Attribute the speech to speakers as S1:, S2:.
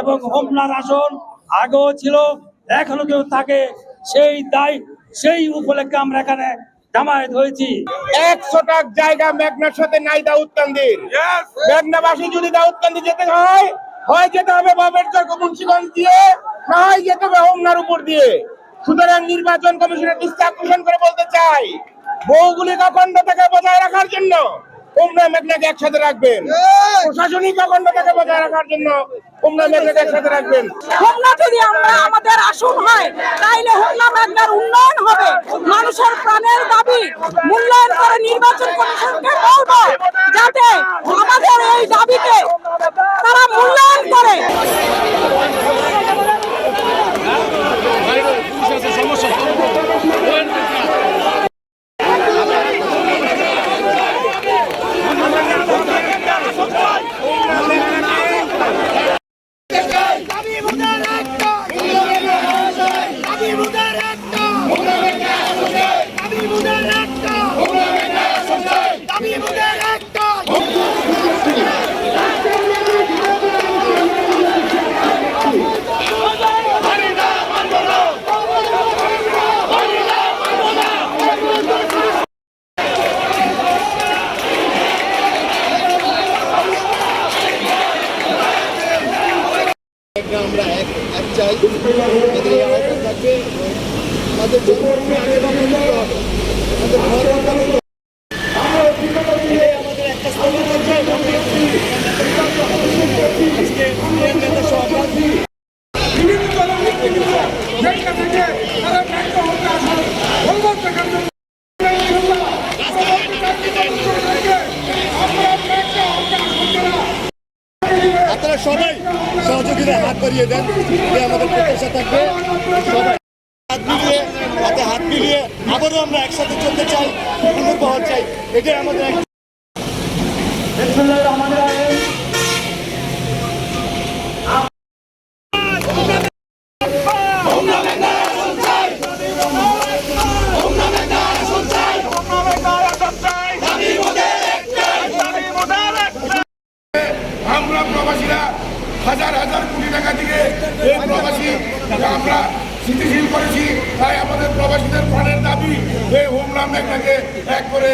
S1: এবং হোমনার আসন আগেও ছিল, এখনো কেউ থাকে। সেই উপলক্ষে আমরা এখানে জামায়াত হয়েছি।
S2: 100টা জায়গা মেঘনার সাথে নাই দাউদকান্দির। মেঘনাবাসী যদি দাউদকান্দি যেতে হয় যেতে হবে বাবের চর মুন্সিগঞ্জ দিয়ে, না হয় যেতে হবে হোমনার উপর দিয়ে। সুতরাং নির্বাচন কমিশনের দৃষ্টি আকর্ষণ করে বলতে চাই, ভৌগোলিক অখণ্ডতাকে বজায় রাখার জন্য হোমনা মেঘনাকে একসাথে রাখবেন, প্রশাসনিক অখণ্ডতাকে বজায় রাখার জন্য হোমনা মেঘনাকে একসাথে রাখবেন।
S3: হোমনা যদি আমাদের আসন হয় তাইলে হোমনা মেঘনার উন্নয়ন হবে। মানুষের প্রাণের দাবি মূল্যায়ন করে নির্বাচন কমিশনকে বলবো যাতে আমাদের এই দাবিকে তারা মূল্যায়ন করে।
S4: আমরা এক চাই, আমাদের এই আহ্বান থাকবে, আমাদের জন্মভূমি আগে হবে, আমাদের আমাদের একটা স্থলে আপনারা সবাই সহযোগিতায় হাত বাড়িয়ে দেন, আমাদের প্রত্যাশা থাকবে। সবাই হাত মিলিয়ে আবারও আমরা একসাথে চলতে চাই, পুনর্বহাল চাই, এটাই আমাদের
S2: আমরা প্রবাসীরা হাজার হাজার কোটি টাকা দিয়ে এই প্রবাসী আমরা স্থিতিশীল করেছি। তাই আমাদের প্রবাসীদের প্রাণের দাবি এই হোমনা মেঘনাকে এক করে